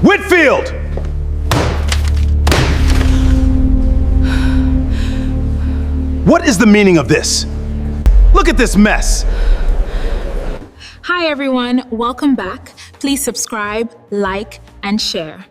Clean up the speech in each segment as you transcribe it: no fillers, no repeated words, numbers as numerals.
Whitfield! What is the meaning of this? Look at this mess. Hi everyone, welcome back. Please subscribe, like, and share.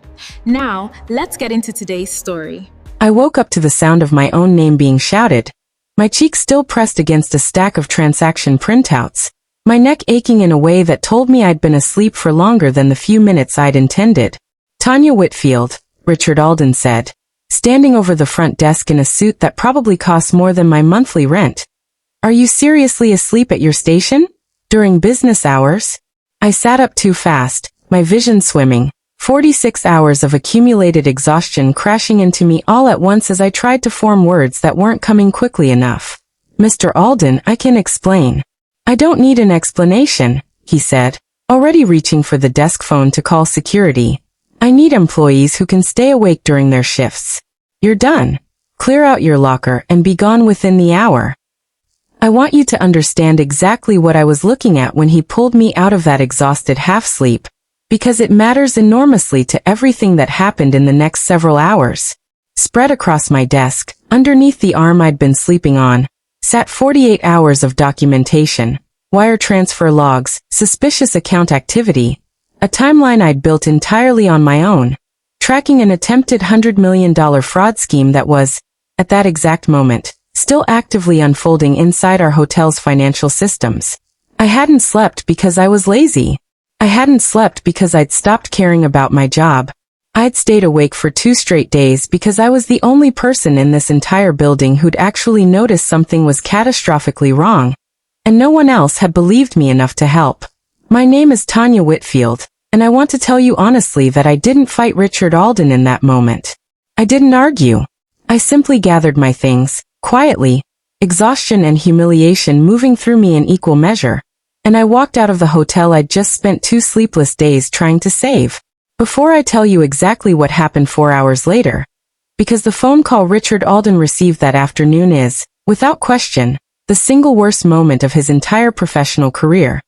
Now, let's get into today's story. I woke up to the sound of my own name being shouted, my cheek still pressed against a stack of transaction printouts, my neck aching in a way that told me I'd been asleep for longer than the few minutes I'd intended. Tanya Whitfield, Richard Alden said, standing over the front desk in a suit that probably cost more than my monthly rent. Are you seriously asleep at your station? During business hours? I sat up too fast, my vision swimming, 46 hours of accumulated exhaustion crashing into me all at once as I tried to form words that weren't coming quickly enough. Mr. Alden, I can explain. I don't need an explanation, he said, already reaching for the desk phone to call security. I need employees who can stay awake during their shifts. You're done. Clear out your locker and be gone within the hour. I want you to understand exactly what I was looking at when he pulled me out of that exhausted half-sleep, because it matters enormously to everything that happened in the next several hours. Spread across my desk, underneath the arm I'd been sleeping on, sat 48 hours of documentation, wire transfer logs, suspicious account activity, a timeline I'd built entirely on my own, tracking an attempted $100 million fraud scheme that was, at that exact moment, still actively unfolding inside our hotel's financial systems. I hadn't slept because I was lazy. I hadn't slept because I'd stopped caring about my job. I'd stayed awake for 2 straight days because I was the only person in this entire building who'd actually noticed something was catastrophically wrong, and no one else had believed me enough to help. My name is Tanya Whitfield, and I want to tell you honestly that I didn't fight Richard Alden in that moment. I didn't argue. I simply gathered my things, quietly, exhaustion and humiliation moving through me in equal measure, and I walked out of the hotel I'd just spent 2 sleepless days trying to save. Before I tell you exactly what happened 4 hours later, because the phone call Richard Alden received that afternoon is, without question, the single worst moment of his entire professional career.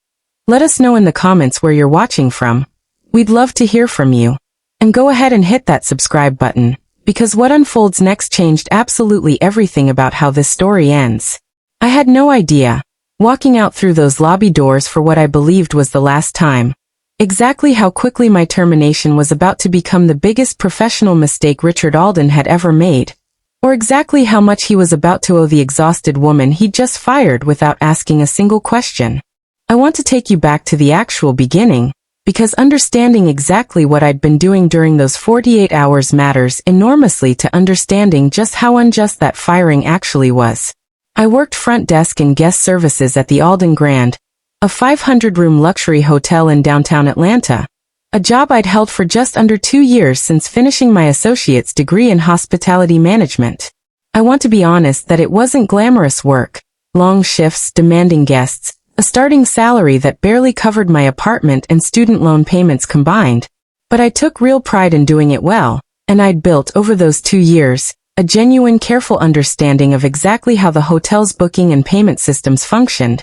Let us know in the comments where you're watching from. We'd love to hear from you. And go ahead and hit that subscribe button, because what unfolds next changed absolutely everything about how this story ends. I had no idea, walking out through those lobby doors for what I believed was the last time, exactly how quickly my termination was about to become the biggest professional mistake Richard Alden had ever made, or exactly how much he was about to owe the exhausted woman he'd just fired without asking a single question. I want to take you back to the actual beginning, because understanding exactly what I'd been doing during those 48 hours matters enormously to understanding just how unjust that firing actually was. I worked front desk and guest services at the Alden Grand, a 500-room luxury hotel in downtown Atlanta, a job I'd held for just under 2 years since finishing my associate's degree in hospitality management. I want to be honest that it wasn't glamorous work, long shifts, demanding guests, a starting salary that barely covered my apartment and student loan payments combined, but I took real pride in doing it well, and I'd built over those 2 years, a genuine careful understanding of exactly how the hotel's booking and payment systems functioned,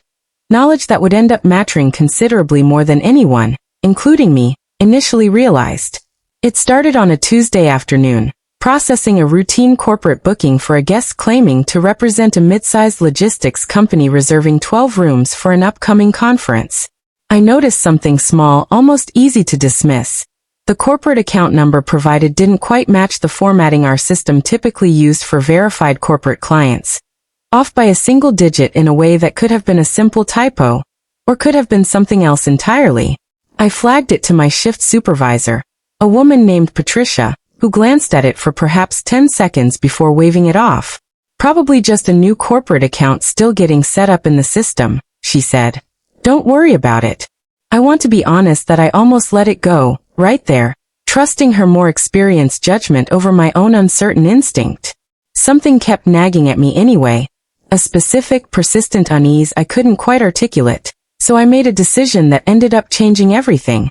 knowledge that would end up mattering considerably more than anyone, including me, initially realized. It started on a Tuesday afternoon, processing a routine corporate booking for a guest claiming to represent a mid-sized logistics company reserving 12 rooms for an upcoming conference. I noticed something small, almost easy to dismiss. The corporate account number provided didn't quite match the formatting our system typically used for verified corporate clients. Off by a single digit in a way that could have been a simple typo, or could have been something else entirely. I flagged it to my shift supervisor, a woman named Patricia, who glanced at it for perhaps 10 seconds before waving it off. Probably just a new corporate account still getting set up in the system, she said. Don't worry about it. I want to be honest that I almost let it go, right there, trusting her more experienced judgment over my own uncertain instinct. Something kept nagging at me anyway, a specific, persistent unease I couldn't quite articulate, so I made a decision that ended up changing everything.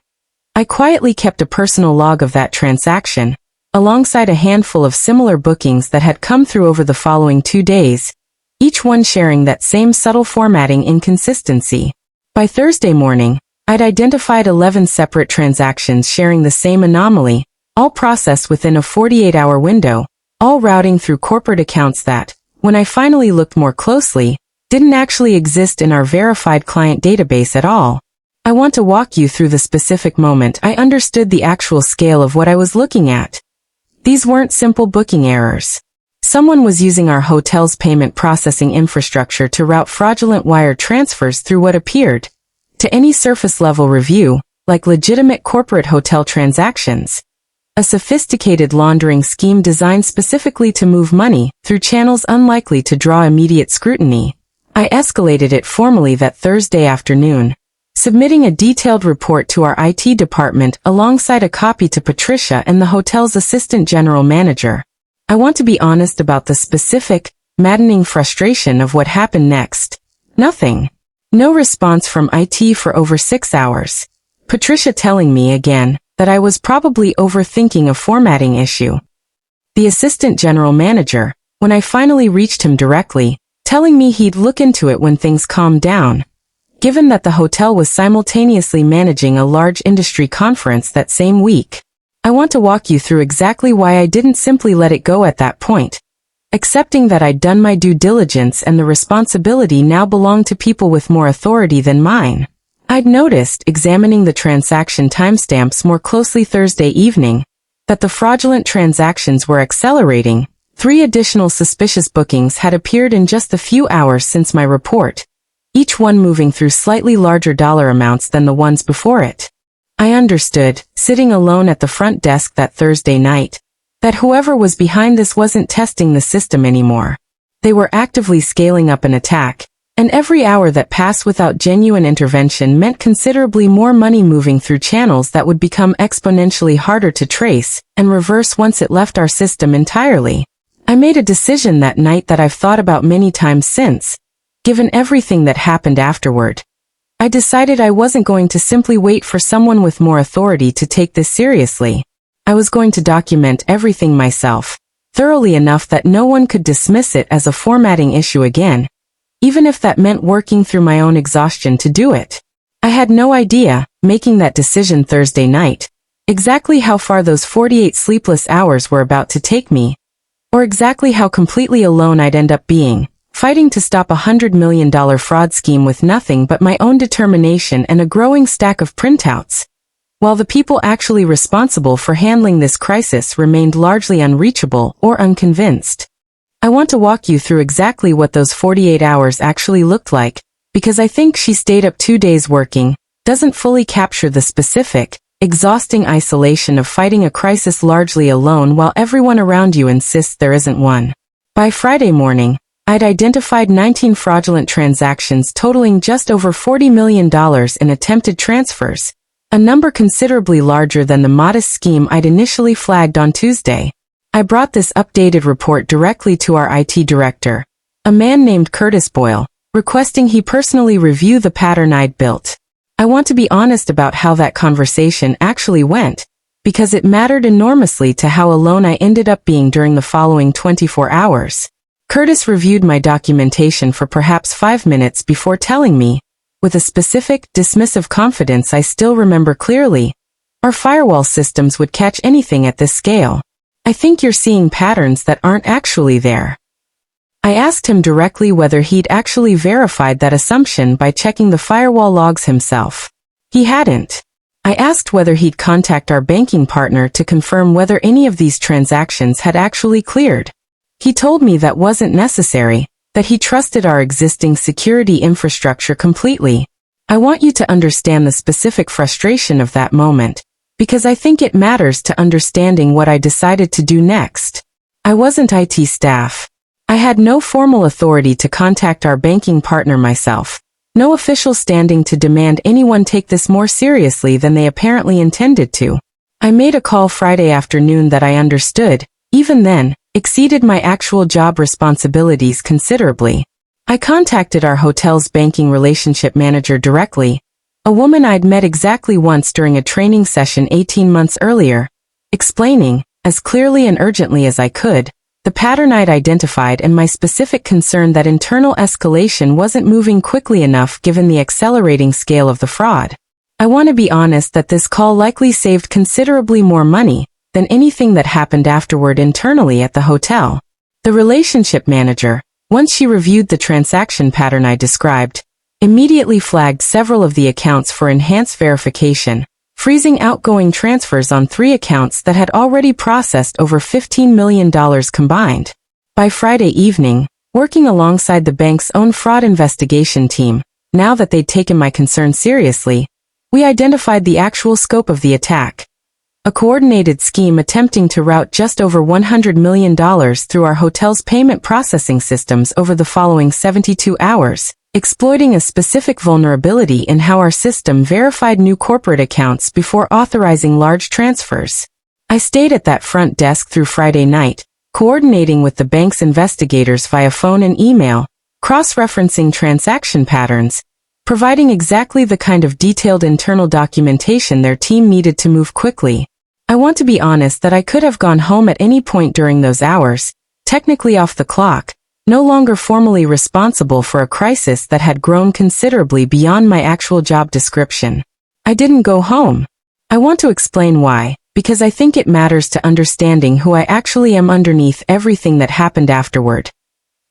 I quietly kept a personal log of that transaction, alongside a handful of similar bookings that had come through over the following 2 days, each one sharing that same subtle formatting inconsistency. By Thursday morning, I'd identified 11 separate transactions sharing the same anomaly, all processed within a 48-hour window, all routing through corporate accounts that, when I finally looked more closely, didn't actually exist in our verified client database at all. I want to walk you through the specific moment I understood the actual scale of what I was looking at. These weren't simple booking errors. Someone was using our hotel's payment processing infrastructure to route fraudulent wire transfers through what appeared, to any surface-level review, like legitimate corporate hotel transactions. A sophisticated laundering scheme designed specifically to move money through channels unlikely to draw immediate scrutiny. I escalated it formally that Thursday afternoon, submitting a detailed report to our IT department alongside a copy to Patricia and the hotel's assistant general manager. I want to be honest about the specific, maddening frustration of what happened next. Nothing. No response from IT for over 6 hours. Patricia telling me again that I was probably overthinking a formatting issue. The assistant general manager, when I finally reached him directly, telling me he'd look into it when things calmed down. Given that the hotel was simultaneously managing a large industry conference that same week, I want to walk you through exactly why I didn't simply let it go at that point, accepting that I'd done my due diligence and the responsibility now belonged to people with more authority than mine. I'd noticed, examining the transaction timestamps more closely Thursday evening, that the fraudulent transactions were accelerating. 3 additional suspicious bookings had appeared in just the few hours since my report, each one moving through slightly larger dollar amounts than the ones before it. I understood, sitting alone at the front desk that Thursday night, that whoever was behind this wasn't testing the system anymore. They were actively scaling up an attack, and every hour that passed without genuine intervention meant considerably more money moving through channels that would become exponentially harder to trace and reverse once it left our system entirely. I made a decision that night that I've thought about many times since, given everything that happened afterward. I decided I wasn't going to simply wait for someone with more authority to take this seriously. I was going to document everything myself, thoroughly enough that no one could dismiss it as a formatting issue again, even if that meant working through my own exhaustion to do it. I had no idea, making that decision Thursday night, exactly how far those 48 sleepless hours were about to take me, or exactly how completely alone I'd end up being, fighting to stop a $100 million fraud scheme with nothing but my own determination and a growing stack of printouts, while the people actually responsible for handling this crisis remained largely unreachable or unconvinced. I want to walk you through exactly what those 48 hours actually looked like, because I think she stayed up 2 days working, doesn't fully capture the specific, exhausting isolation of fighting a crisis largely alone while everyone around you insists there isn't one. By Friday morning, I'd identified 19 fraudulent transactions totaling just over $40 million in attempted transfers, a number considerably larger than the modest scheme I'd initially flagged on Tuesday. I brought this updated report directly to our IT director, a man named Curtis Boyle, requesting he personally review the pattern I'd built. I want to be honest about how that conversation actually went, because it mattered enormously to how alone I ended up being during the following 24 hours. Curtis reviewed my documentation for perhaps 5 minutes before telling me, with a specific, dismissive confidence I still remember clearly, our firewall systems would catch anything at this scale. I think you're seeing patterns that aren't actually there. I asked him directly whether he'd actually verified that assumption by checking the firewall logs himself. He hadn't. I asked whether he'd contact our banking partner to confirm whether any of these transactions had actually cleared. He told me that wasn't necessary, that he trusted our existing security infrastructure completely. I want you to understand the specific frustration of that moment, because I think it matters to understanding what I decided to do next. I wasn't IT staff. I had no formal authority to contact our banking partner myself, no official standing to demand anyone take this more seriously than they apparently intended to. I made a call Friday afternoon that I understood, even then, exceeded my actual job responsibilities considerably. I contacted our hotel's banking relationship manager directly, a woman I'd met exactly once during a training session 18 months earlier, explaining, as clearly and urgently as I could, the pattern I'd identified and my specific concern that internal escalation wasn't moving quickly enough given the accelerating scale of the fraud. I want to be honest that this call likely saved considerably more money than anything that happened afterward internally at the hotel. The relationship manager, once she reviewed the transaction pattern I described, immediately flagged several of the accounts for enhanced verification, freezing outgoing transfers on 3 accounts that had already processed over $15 million combined. By Friday evening, working alongside the bank's own fraud investigation team, now that they'd taken my concern seriously, we identified the actual scope of the attack. A coordinated scheme attempting to route just over $100 million through our hotel's payment processing systems over the following 72 hours, exploiting a specific vulnerability in how our system verified new corporate accounts before authorizing large transfers. I stayed at that front desk through Friday night, coordinating with the bank's investigators via phone and email, cross-referencing transaction patterns, providing exactly the kind of detailed internal documentation their team needed to move quickly. I want to be honest that I could have gone home at any point during those hours, technically off the clock, no longer formally responsible for a crisis that had grown considerably beyond my actual job description. I didn't go home. I want to explain why, because I think it matters to understanding who I actually am underneath everything that happened afterward.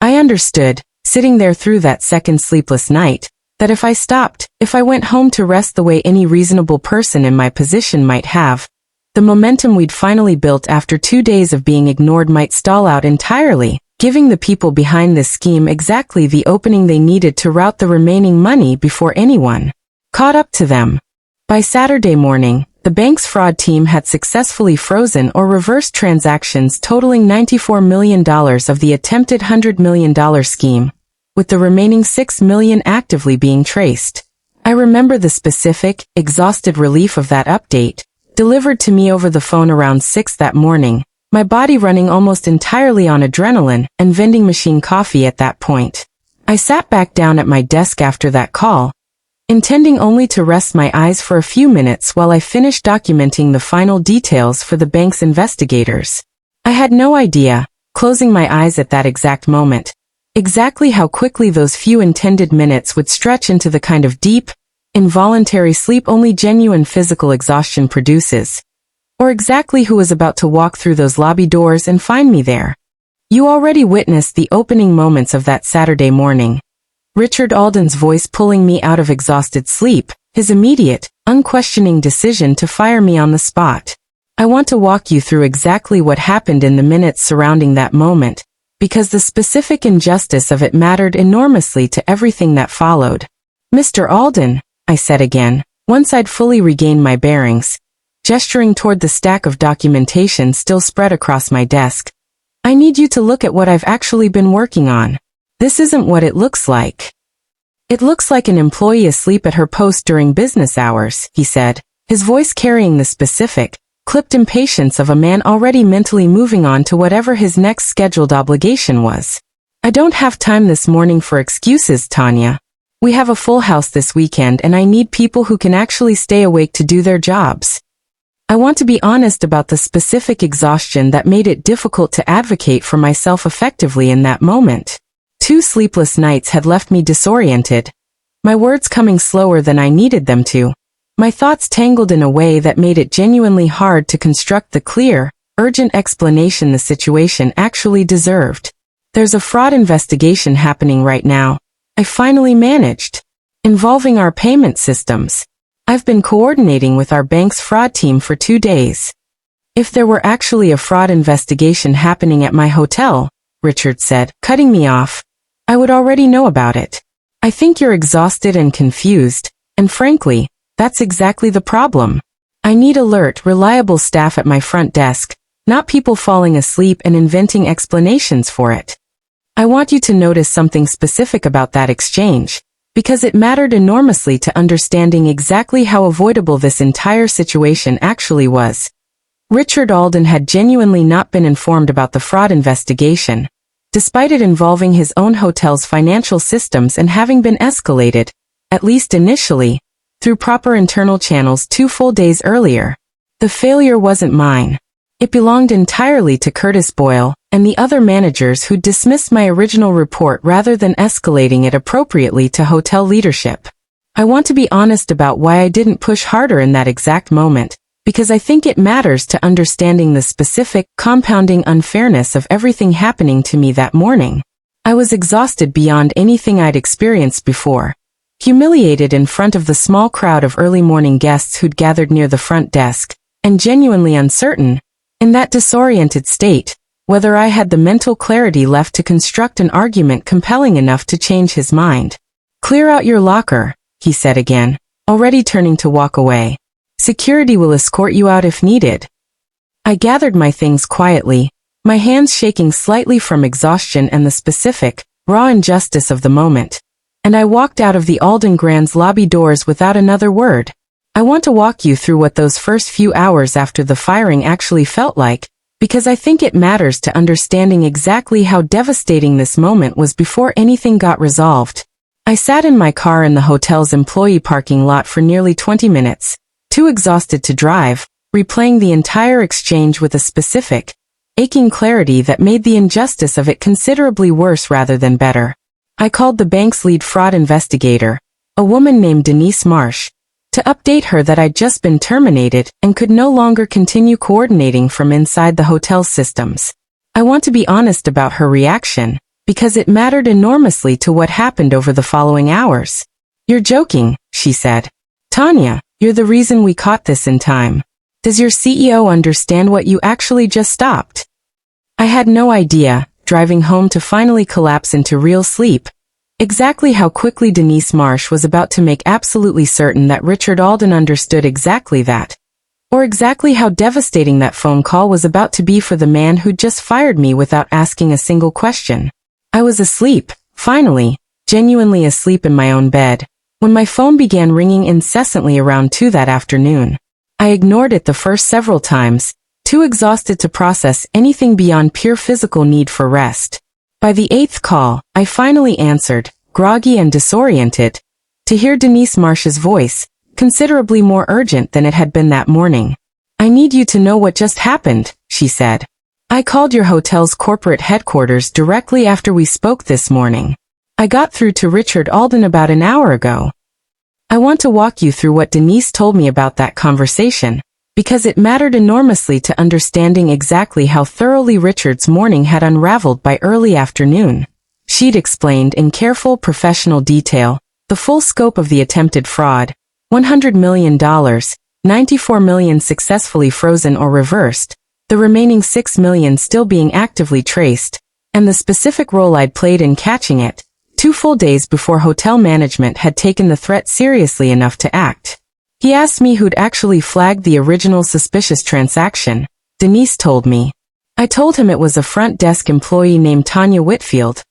I understood, sitting there through that second sleepless night, that if I stopped, if I went home to rest the way any reasonable person in my position might have, the momentum we'd finally built after 2 days of being ignored might stall out entirely, giving the people behind this scheme exactly the opening they needed to route the remaining money before anyone caught up to them. By Saturday morning, the bank's fraud team had successfully frozen or reversed transactions totaling $94 million of the attempted $100 million scheme, with the remaining $6 million actively being traced. I remember the specific, exhausted relief of that update, delivered to me over the phone around 6 that morning, my body running almost entirely on adrenaline and vending machine coffee at that point. I sat back down at my desk after that call, intending only to rest my eyes for a few minutes while I finished documenting the final details for the bank's investigators. I had no idea, closing my eyes at that exact moment, exactly how quickly those few intended minutes would stretch into the kind of deep, involuntary sleep only genuine physical exhaustion produces, or exactly who was about to walk through those lobby doors and find me there. You already witnessed the opening moments of that Saturday morning. Richard Alden's voice pulling me out of exhausted sleep, his immediate, unquestioning decision to fire me on the spot. I want to walk you through exactly what happened in the minutes surrounding that moment, because the specific injustice of it mattered enormously to everything that followed. Mr. Alden, I said again, once I'd fully regained my bearings, gesturing toward the stack of documentation still spread across my desk. I need you to look at what I've actually been working on. This isn't what it looks like. It looks like an employee asleep at her post during business hours, he said, his voice carrying the specific, clipped impatience of a man already mentally moving on to whatever his next scheduled obligation was. I don't have time this morning for excuses, Tanya. We have a full house this weekend and I need people who can actually stay awake to do their jobs. I want to be honest about the specific exhaustion that made it difficult to advocate for myself effectively in that moment. 2 sleepless nights had left me disoriented, my words coming slower than I needed them to, my thoughts tangled in a way that made it genuinely hard to construct the clear, urgent explanation the situation actually deserved. There's a fraud investigation happening right now. I finally managed. Involving our payment systems. I've been coordinating with our bank's fraud team for 2 days. If there were actually a fraud investigation happening at my hotel, Richard said, cutting me off, I would already know about it. I think you're exhausted and confused, and frankly, that's exactly the problem. I need alert, reliable staff at my front desk, not people falling asleep and inventing explanations for it. I want you to notice something specific about that exchange, because it mattered enormously to understanding exactly how avoidable this entire situation actually was. Richard Alden had genuinely not been informed about the fraud investigation, despite it involving his own hotel's financial systems and having been escalated, at least initially, through proper internal channels 2 full days earlier. The failure wasn't mine. It belonged entirely to Curtis Boyle and the other managers who dismissed my original report rather than escalating it appropriately to hotel leadership. I want to be honest about why I didn't push harder in that exact moment, because I think it matters to understanding the specific, compounding unfairness of everything happening to me that morning. I was exhausted beyond anything I'd experienced before. Humiliated in front of the small crowd of early morning guests who'd gathered near the front desk, and genuinely uncertain, in that disoriented state, whether I had the mental clarity left to construct an argument compelling enough to change his mind. "Clear out your locker," he said again, already turning to walk away. "Security will escort you out if needed." I gathered my things quietly, my hands shaking slightly from exhaustion and the specific, raw injustice of the moment, and I walked out of the Alden Grand's lobby doors without another word. I want to walk you through what those first few hours after the firing actually felt like, because I think it matters to understanding exactly how devastating this moment was before anything got resolved. I sat in my car in the hotel's employee parking lot for nearly 20 minutes, too exhausted to drive, replaying the entire exchange with a specific, aching clarity that made the injustice of it considerably worse rather than better. I called the bank's lead fraud investigator, a woman named Denise Marsh, to update her that I'd just been terminated and could no longer continue coordinating from inside the hotel's systems. I want to be honest about her reaction, because it mattered enormously to what happened over the following hours. "You're joking," she said. "Tanya, you're the reason we caught this in time. Does your CEO understand what you actually just stopped?" I had no idea, driving home to finally collapse into real sleep, exactly how quickly Denise Marsh was about to make absolutely certain that Richard Alden understood exactly that, or exactly how devastating that phone call was about to be for the man who'd just fired me without asking a single question. I was asleep, finally, genuinely asleep in my own bed, when my phone began ringing incessantly around 2 that afternoon. I ignored it the first several times, too exhausted to process anything beyond pure physical need for rest. By the 8th call, I finally answered, groggy and disoriented, to hear Denise Marsh's voice, considerably more urgent than it had been that morning. "I need you to know what just happened," she said. "I called your hotel's corporate headquarters directly after we spoke this morning. I got through to Richard Alden about an hour ago." I want to walk you through what Denise told me about that conversation, because it mattered enormously to understanding exactly how thoroughly Richard's morning had unraveled by early afternoon. She'd explained in careful professional detail the full scope of the attempted fraud, $100 million, $94 million successfully frozen or reversed, the remaining $6 million still being actively traced, and the specific role I'd played in catching it, 2 full days before hotel management had taken the threat seriously enough to act. He asked me who'd actually flagged the original suspicious transaction, Denise told me. I told him it was a front desk employee named Tanya Whitfield,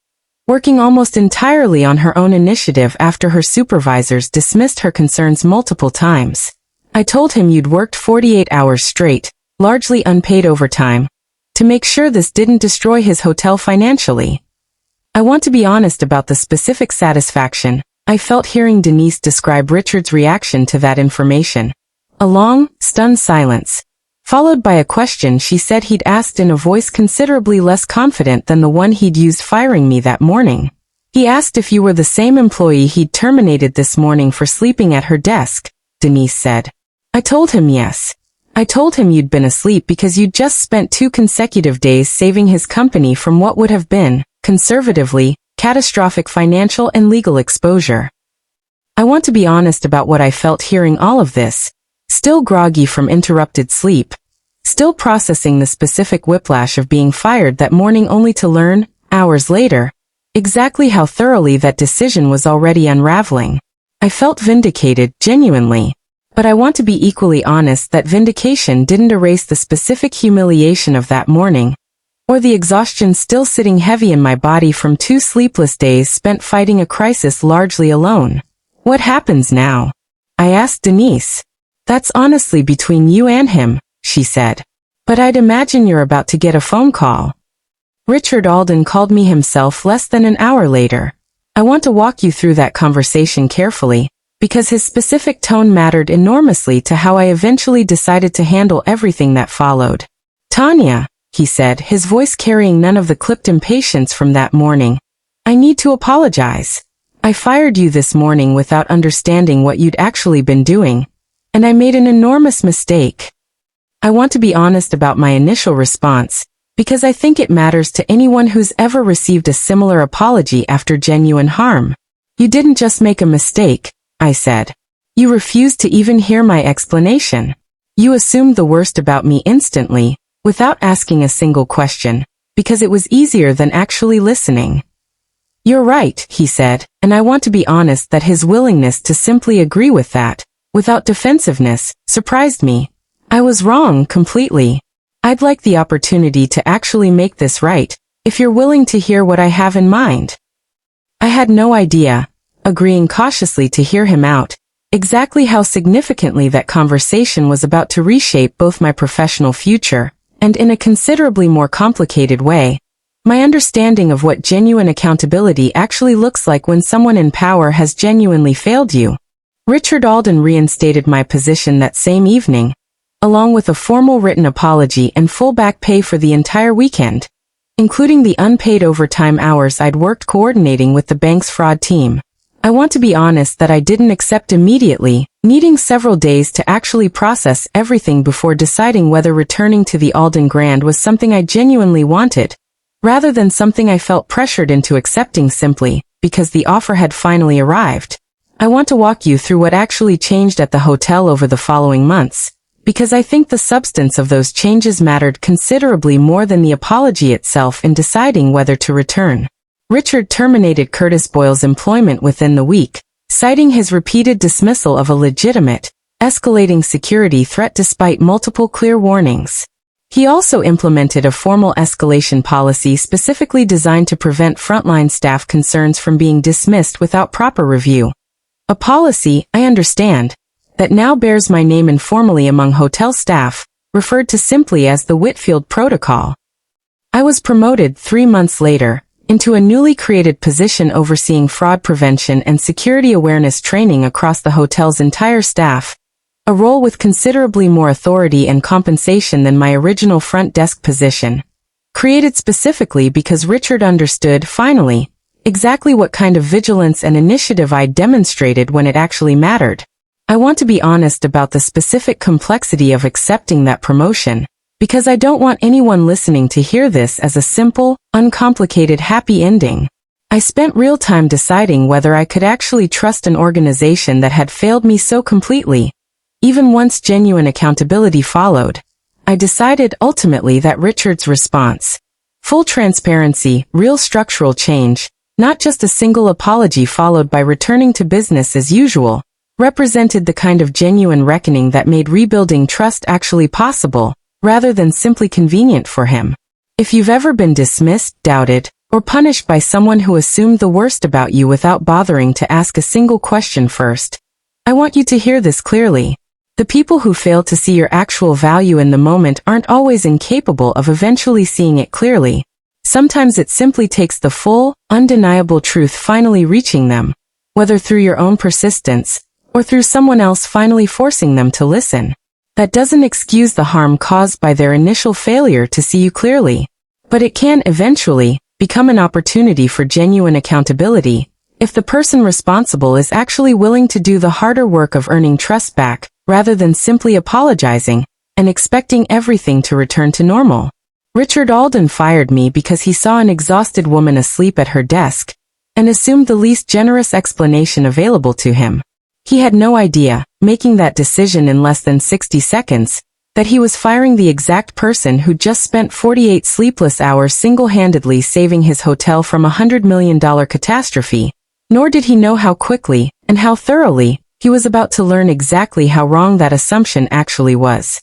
working almost entirely on her own initiative after her supervisors dismissed her concerns multiple times. I told him you'd worked 48 hours straight, largely unpaid overtime, to make sure this didn't destroy his hotel financially. I want to be honest about the specific satisfaction I felt hearing Denise describe Richard's reaction to that information. A long, stunned silence, followed by a question she said he'd asked in a voice considerably less confident than the one he'd used firing me that morning. He asked if you were the same employee he'd terminated this morning for sleeping at her desk, Denise said. I told him yes. I told him you'd been asleep because you'd just spent 2 consecutive days saving his company from what would have been, conservatively, catastrophic financial and legal exposure. I want to be honest about what I felt hearing all of this, still groggy from interrupted sleep, still processing the specific whiplash of being fired that morning only to learn, hours later, exactly how thoroughly that decision was already unraveling. I felt vindicated, genuinely. But I want to be equally honest that vindication didn't erase the specific humiliation of that morning, or the exhaustion still sitting heavy in my body from 2 sleepless days spent fighting a crisis largely alone. What happens now? I asked Denise. That's honestly between you and him, she said. But I'd imagine you're about to get a phone call. Richard Alden called me himself less than an hour later. I want to walk you through that conversation carefully, because his specific tone mattered enormously to how I eventually decided to handle everything that followed. Tanya, he said, his voice carrying none of the clipped impatience from that morning. I need to apologize. I fired you this morning without understanding what you'd actually been doing, and I made an enormous mistake. I want to be honest about my initial response, because I think it matters to anyone who's ever received a similar apology after genuine harm. You didn't just make a mistake, I said. You refused to even hear my explanation. You assumed the worst about me instantly, without asking a single question, because it was easier than actually listening. You're right, he said, and I want to be honest that his willingness to simply agree with that, without defensiveness, surprised me. I was wrong completely. I'd like the opportunity to actually make this right, if you're willing to hear what I have in mind. I had no idea, agreeing cautiously to hear him out, exactly how significantly that conversation was about to reshape both my professional future, and in a considerably more complicated way, my understanding of what genuine accountability actually looks like when someone in power has genuinely failed you. Richard Alden reinstated my position that same evening, along with a formal written apology and full back pay for the entire weekend, including the unpaid overtime hours I'd worked coordinating with the bank's fraud team. I want to be honest that I didn't accept immediately, needing several days to actually process everything before deciding whether returning to the Alden Grand was something I genuinely wanted, rather than something I felt pressured into accepting simply because the offer had finally arrived. I want to walk you through what actually changed at the hotel over the following months, because I think the substance of those changes mattered considerably more than the apology itself in deciding whether to return. Richard terminated Curtis Boyle's employment within the week, citing his repeated dismissal of a legitimate, escalating security threat despite multiple clear warnings. He also implemented a formal escalation policy specifically designed to prevent frontline staff concerns from being dismissed without proper review. A policy, I understand, that now bears my name informally among hotel staff, referred to simply as the Whitfield Protocol. I was promoted 3 months later, into a newly created position overseeing fraud prevention and security awareness training across the hotel's entire staff, a role with considerably more authority and compensation than my original front desk position, created specifically because Richard understood, finally, exactly what kind of vigilance and initiative I demonstrated when it actually mattered. I want to be honest about the specific complexity of accepting that promotion, because I don't want anyone listening to hear this as a simple, uncomplicated happy ending. I spent real time deciding whether I could actually trust an organization that had failed me so completely. Even once genuine accountability followed, I decided ultimately that Richard's response, full transparency, real structural change, not just a single apology followed by returning to business as usual, represented the kind of genuine reckoning that made rebuilding trust actually possible, rather than simply convenient for him. If you've ever been dismissed, doubted, or punished by someone who assumed the worst about you without bothering to ask a single question first, I want you to hear this clearly. The people who fail to see your actual value in the moment aren't always incapable of eventually seeing it clearly. Sometimes it simply takes the full, undeniable truth finally reaching them, whether through your own persistence, or through someone else finally forcing them to listen. That doesn't excuse the harm caused by their initial failure to see you clearly, but it can eventually become an opportunity for genuine accountability, if the person responsible is actually willing to do the harder work of earning trust back, rather than simply apologizing and expecting everything to return to normal. Richard Alden fired me because he saw an exhausted woman asleep at her desk, and assumed the least generous explanation available to him. He had no idea, making that decision in less than 60 seconds, that he was firing the exact person who just spent 48 sleepless hours single-handedly saving his hotel from a $100 million catastrophe, nor did he know how quickly, and how thoroughly, he was about to learn exactly how wrong that assumption actually was.